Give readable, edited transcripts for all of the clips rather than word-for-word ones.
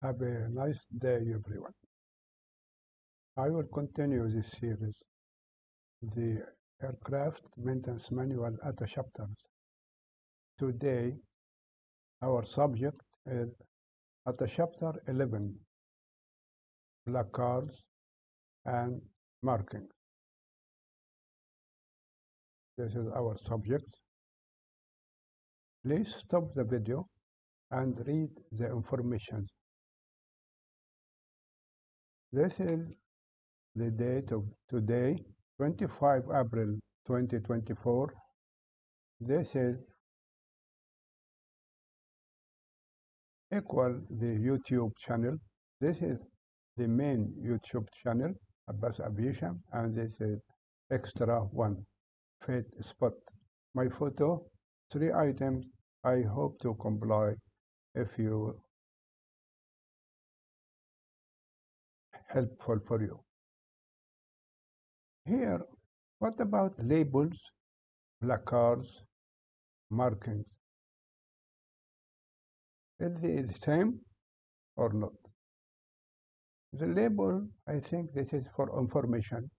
Have a nice day, everyone. I will continue this series, the Aircraft Maintenance Manual at the chapters. Today, our subject is at the chapter 11, placards and markings. This is our subject. Please stop the video and read the information. This is the date of today, 25 April 2024. This is equal the YouTube channel. This is the main YouTube channel, Abbas Aviation, and this is extra one, Fate Spot. My photo, 3 items. I hope to comply if you helpful for you. Here, what about labels, placards, markings? Is it the same or not? The label, I think this is for information.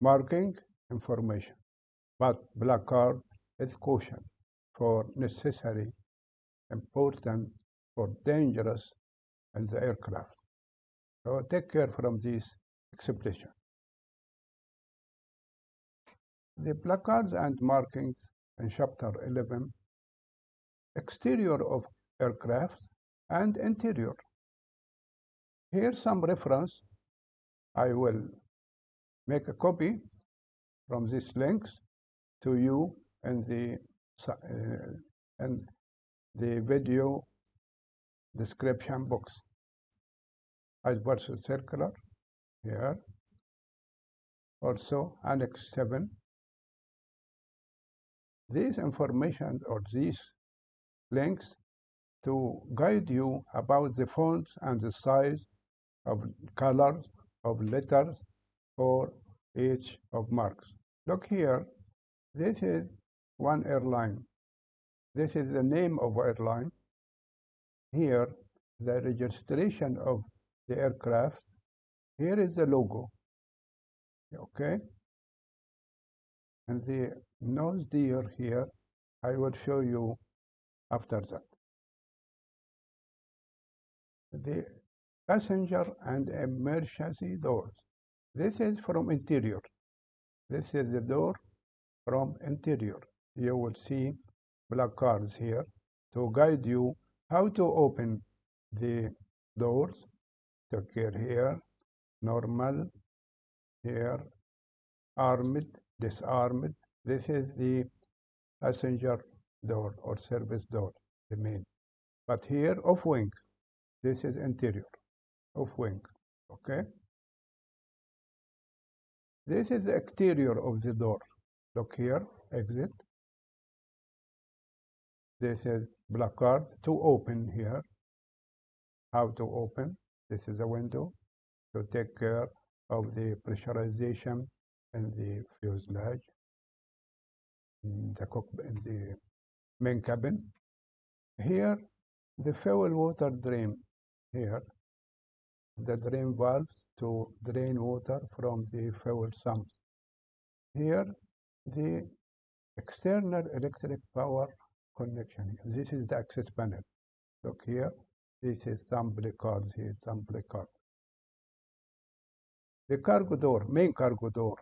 Marking, information. But placard is caution for necessary, important, or dangerous in the aircraft. So take care from this expression. The placards and markings in chapter 11, exterior of aircraft and interior. Here's some reference. I will make a copy from these links to you in the video description box. As versus circular here. Also Annex 7. These information or these links to guide you about the fonts and the size of colors of letters for each of marks. Look here, this is one airline. This is the name of airline. Here, the registration of the aircraft. Here is the logo, okay? And the nose deer here, I will show you after that. The passenger and emergency doors. This is from interior. This is the door from interior. You will see placards here to guide you how to open the doors. Take care here, normal, here, armed, disarmed. This is the passenger door or service door, the main. But here, off wing. This is interior, off wing, okay? This is the exterior of the door. Look here, exit. This is placard to open here. How to open? This is a window to take care of the pressurization in the fuselage, in the main cabin. Here, the fuel water drain. Here, the drain valves to drain water from the fuel sumps. Here, the external electric power connection. This is the access panel. Look here, this is some placards here, some placards. The cargo door, main cargo door,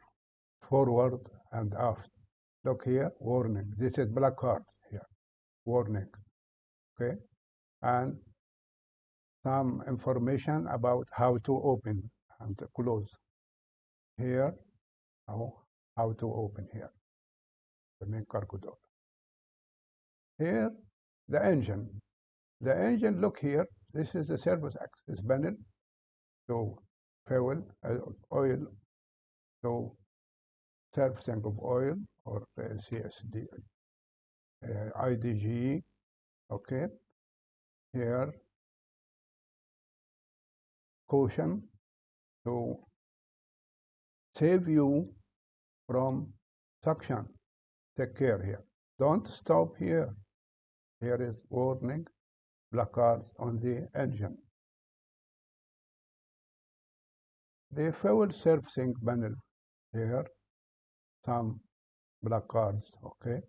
forward and aft. Look here, warning. This is placard here, warning. Okay, and some information about how to open and close. Here, how to open here, the main cargo door. Here, the engine. The engine, look here, this is the service access panel. So fuel, oil, so servicing of oil or CSD, IDG, okay. Here, caution to save you from suction. Take care here. Don't stop here. Here is warning. placards on the engine. The fuel servicing panel here, some placards, okay.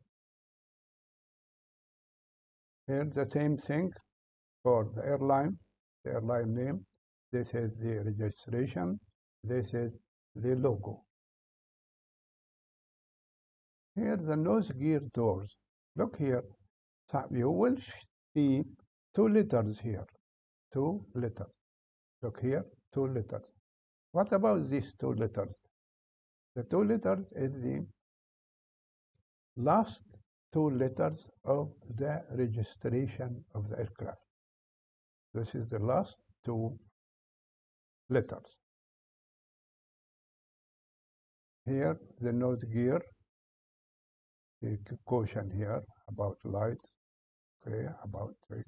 Here the same thing for the airline name. This is the registration. This is the logo. Here the nose gear doors. Look here. You will see 2 letters here. 2 letters. Look here, 2 letters. What about these 2 letters? The 2 letters is the last 2 letters of the registration of the aircraft. This is the last 2 letters. Here, the nose gear, the caution here about lights, okay, about it.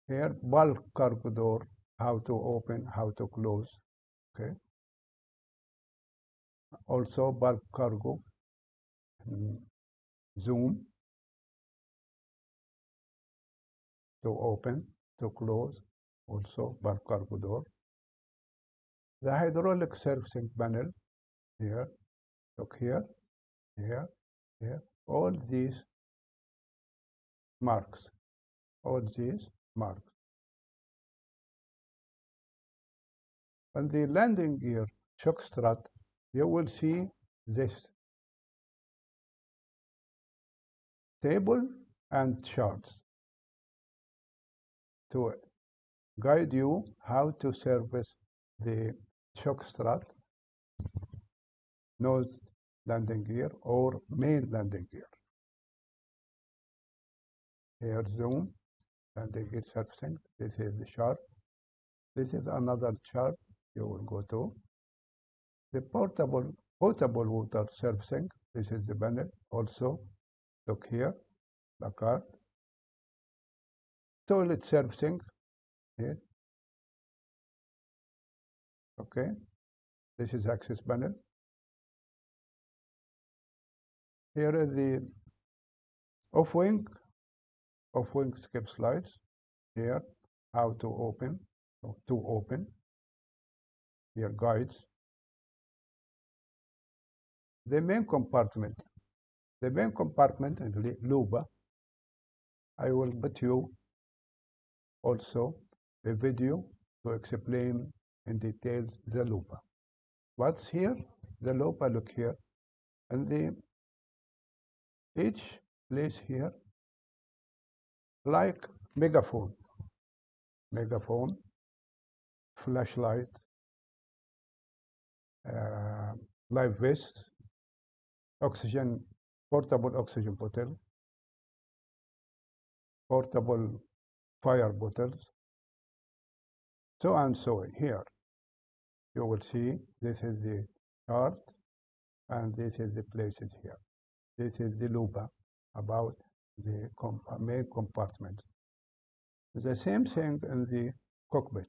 Here, bulk cargo door, how to open, how to close, okay. Also, bulk cargo, zoom, to open, to close, also bulk cargo door. The hydraulic servicing panel here, look here, here, here, all these marks, all these marks. On the landing gear shock strut, you will see this table and charts to guide you how to service the shock strut, nose landing gear, or main landing gear. Here, zoom, landing gear servicing. This is the chart. This is another chart you will go to. The potable water servicing. This is the panel. Also, look here, the card. Toilet servicing here. Okay, this is access panel. Here is the off-wing skip slides. Here, how to open, Here, guides. The main compartment in LUBA. I will put you also a video to explain in detail the LUBA. What's here? The LUBA, look here, and each place here like megaphone, flashlight, live vest, portable oxygen bottle, portable fire bottles, so and so on. Here you will see this is the chart and this is the places here. This is the LUBA about the main compartment. The same thing in the cockpit,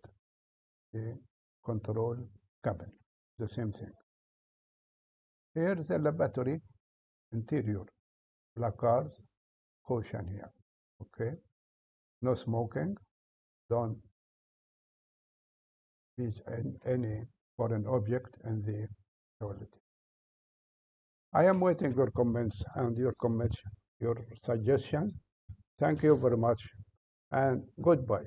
the control cabin, the same thing. Here is the lavatory interior, placards, caution here, okay? No smoking, don't use any foreign object in the toilet. I am waiting your comments and your suggestions. Thank you very much and goodbye.